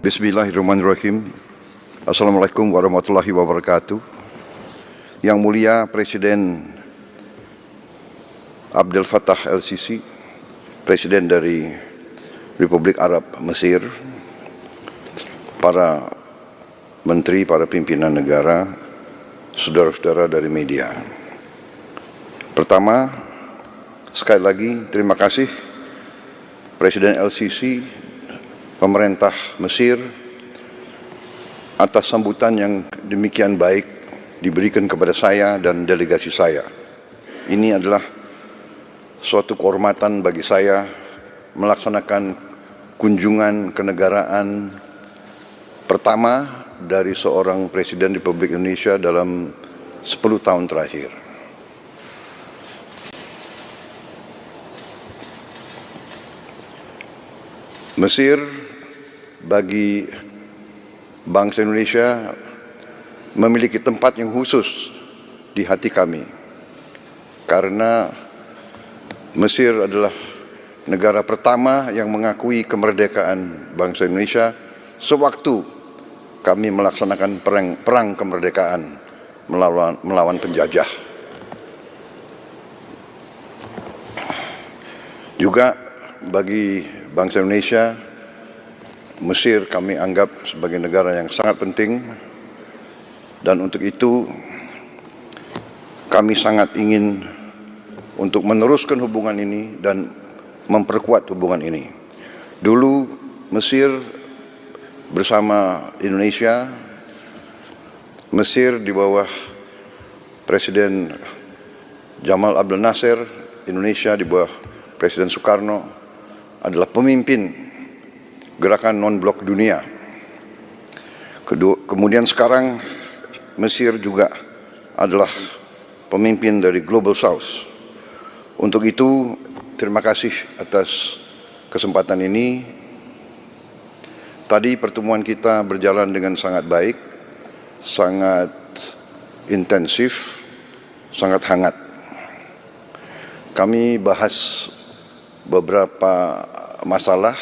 Bismillahirrahmanirrahim. Assalamualaikum warahmatullahi wabarakatuh. Yang mulia Presiden Abdel Fattah El-Sisi, Presiden dari Republik Arab Mesir, para menteri, para pimpinan negara, saudara-saudara dari media. Pertama, sekali lagi terima kasih Presiden El-Sisi, pemerintah Mesir, atas sambutan yang demikian baik diberikan kepada saya dan delegasi saya. Ini adalah suatu kehormatan bagi saya melaksanakan kunjungan kenegaraan pertama dari seorang Presiden Republik Indonesia dalam 10 tahun terakhir. Mesir bagi bangsa Indonesia memiliki tempat yang khusus di hati kami, karena Mesir adalah negara pertama yang mengakui kemerdekaan bangsa Indonesia sewaktu kami melaksanakan perang kemerdekaan melawan penjajah. Juga bagi bangsa Indonesia, Mesir kami anggap sebagai negara yang sangat penting, dan untuk itu kami sangat ingin untuk meneruskan hubungan ini dan memperkuat hubungan ini. Dulu Mesir bersama Indonesia, Mesir di bawah Presiden Jamal Abdel Nasser, Indonesia di bawah Presiden Soekarno, adalah pemimpin gerakan non-blok dunia. Kemudian sekarang Mesir juga adalah pemimpin dari Global South. Untuk itu, terima kasih atas kesempatan ini. Tadi pertemuan kita berjalan dengan sangat baik, sangat intensif, sangat hangat. Kami bahas beberapa masalah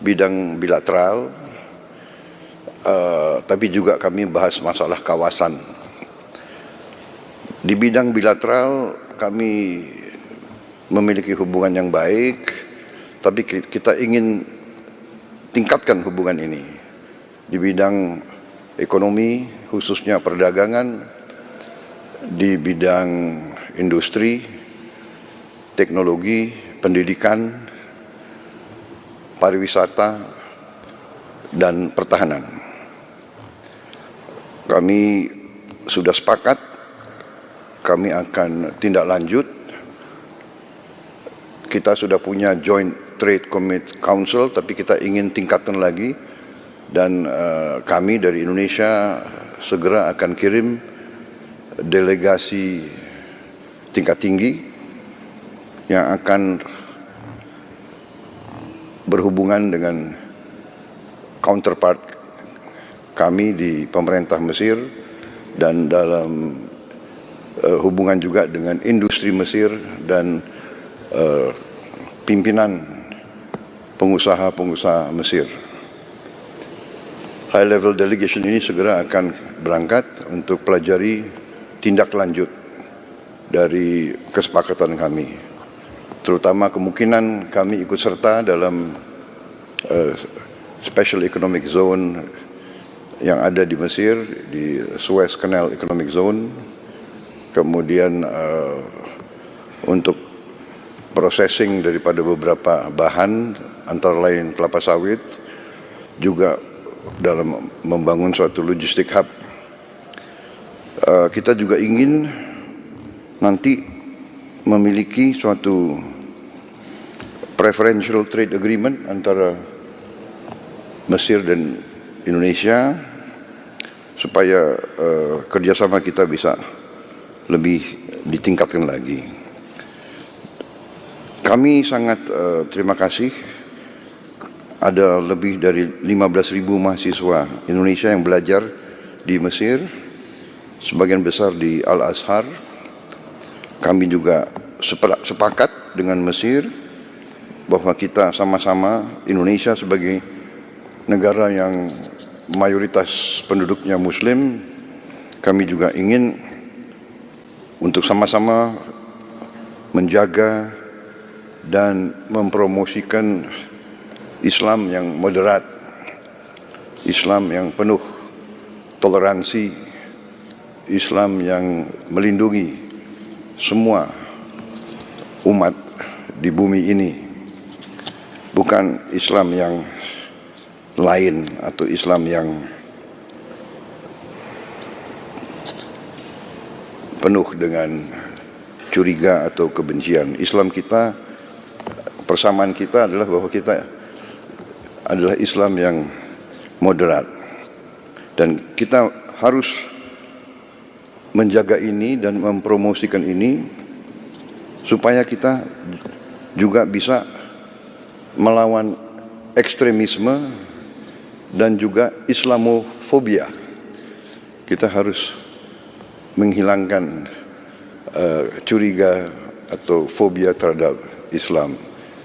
bidang bilateral, tapi juga kami bahas masalah kawasan. Di bidang bilateral kami memiliki hubungan yang baik, tapi kita ingin tingkatkan hubungan ini. Di bidang ekonomi, khususnya perdagangan, di bidang industri, teknologi, pendidikan, pariwisata, dan pertahanan. Kami sudah sepakat, kami akan tindak lanjut. Kita sudah punya Joint Trade Council, tapi kita ingin tingkatkan lagi, dan kami dari Indonesia segera akan kirim delegasi tingkat tinggi yang akan berhubungan dengan counterpart kami di pemerintah Mesir, dan dalam hubungan juga dengan industri Mesir dan pimpinan pengusaha-pengusaha Mesir. High level delegation ini segera akan berangkat untuk pelajari tindak lanjut dari kesepakatan kami, terutama kemungkinan kami ikut serta dalam Special Economic Zone yang ada di Mesir, di Suez Canal Economic Zone. Kemudian untuk processing daripada beberapa bahan, antara lain kelapa sawit, juga dalam membangun suatu logistik hub. Kita juga ingin nanti memiliki suatu preferential trade agreement antara Mesir dan Indonesia, supaya kerjasama kita bisa lebih ditingkatkan lagi. Kami sangat terima kasih, ada lebih dari 15.000 mahasiswa Indonesia yang belajar di Mesir, sebagian besar di Al-Azhar. Kami juga sepakat dengan Mesir bahwa kita sama-sama, Indonesia sebagai negara yang mayoritas penduduknya Muslim, kami juga ingin untuk sama-sama menjaga dan mempromosikan Islam yang moderat, Islam yang penuh toleransi, Islam yang melindungi semua umat di bumi ini, bukan Islam yang lain atau Islam yang penuh dengan curiga atau kebencian. Islam kita, persamaan kita adalah bahwa kita adalah Islam yang moderat, dan kita harus menjaga ini dan mempromosikan ini supaya kita juga bisa melawan ekstremisme dan juga Islamofobia. Kita harus menghilangkan curiga atau fobia terhadap Islam.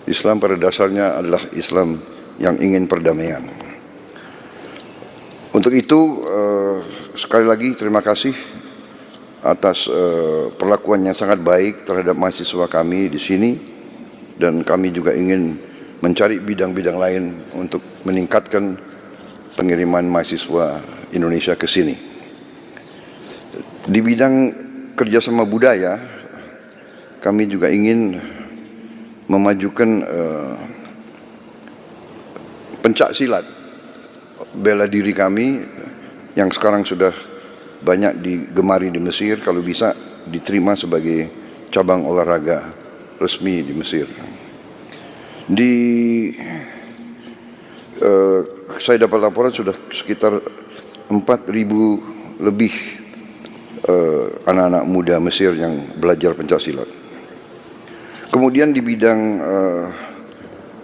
Islam pada dasarnya adalah Islam yang ingin perdamaian. Untuk itu, sekali lagi terima kasih atas perlakuan yang sangat baik terhadap mahasiswa kami di sini, dan kami juga ingin mencari bidang-bidang lain untuk meningkatkan pengiriman mahasiswa Indonesia ke sini. Di bidang kerjasama budaya, kami juga ingin memajukan pencak silat bela diri kami yang sekarang sudah banyak digemari di Mesir, kalau bisa diterima sebagai cabang olahraga resmi di Mesir. Saya dapat laporan sudah sekitar 4.000 lebih anak-anak muda Mesir yang belajar pencaksilat. Kemudian di bidang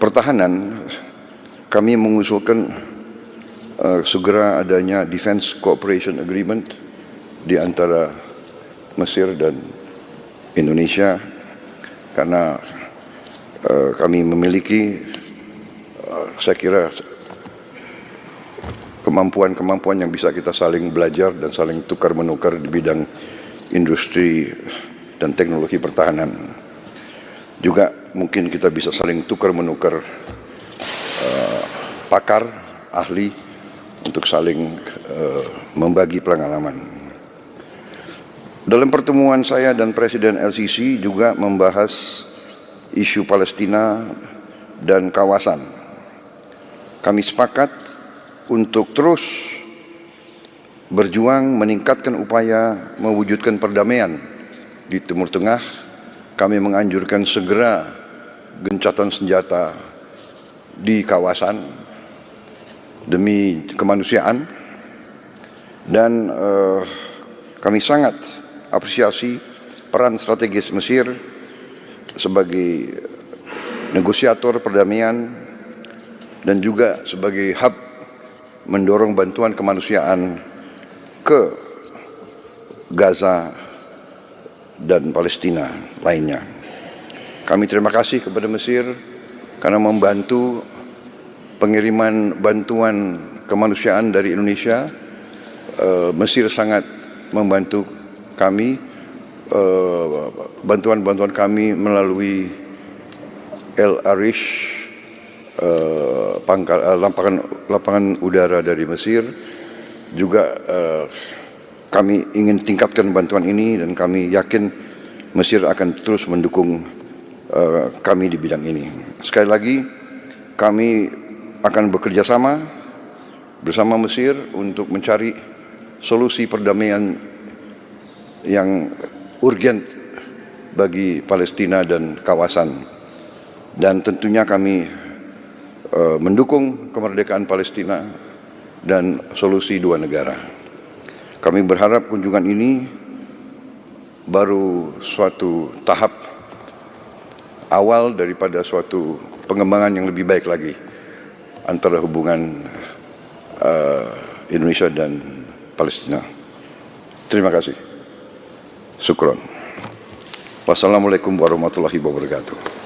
pertahanan, kami mengusulkan segera adanya Defense Cooperation Agreement di antara Mesir dan Indonesia, karena kami memiliki saya kira kemampuan-kemampuan yang bisa kita saling belajar dan saling tukar-menukar di bidang industri dan teknologi pertahanan. Juga mungkin kita bisa saling tukar-menukar pakar, ahli, untuk saling membagi pengalaman. Dalam pertemuan saya dan Presiden LCC juga membahas isu Palestina dan kawasan. Kami sepakat untuk terus berjuang meningkatkan upaya mewujudkan perdamaian di Timur Tengah. Kami menganjurkan segera gencatan senjata di kawasan demi kemanusiaan, dan kami sangat apresiasi peran strategis Mesir sebagai negosiator perdamaian dan juga sebagai hub mendorong bantuan kemanusiaan ke Gaza dan Palestina lainnya. Kami terima kasih kepada Mesir karena membantu pengiriman bantuan kemanusiaan dari Indonesia. Mesir sangat membantu kami, bantuan-bantuan kami melalui El Arish, lapangan udara dari Mesir. Juga kami ingin tingkatkan bantuan ini, dan kami yakin Mesir akan terus mendukung kami di bidang ini. Sekali lagi, kami akan bekerja sama bersama Mesir untuk mencari solusi perdamaian yang urgent bagi Palestina dan kawasan, dan tentunya kami mendukung kemerdekaan Palestina dan solusi dua negara. Kami berharap kunjungan ini baru suatu tahap awal daripada suatu pengembangan yang lebih baik lagi antara hubungan Indonesia dan Palestina. Terima kasih. Syukron. Wassalamualaikum warahmatullahi wabarakatuh.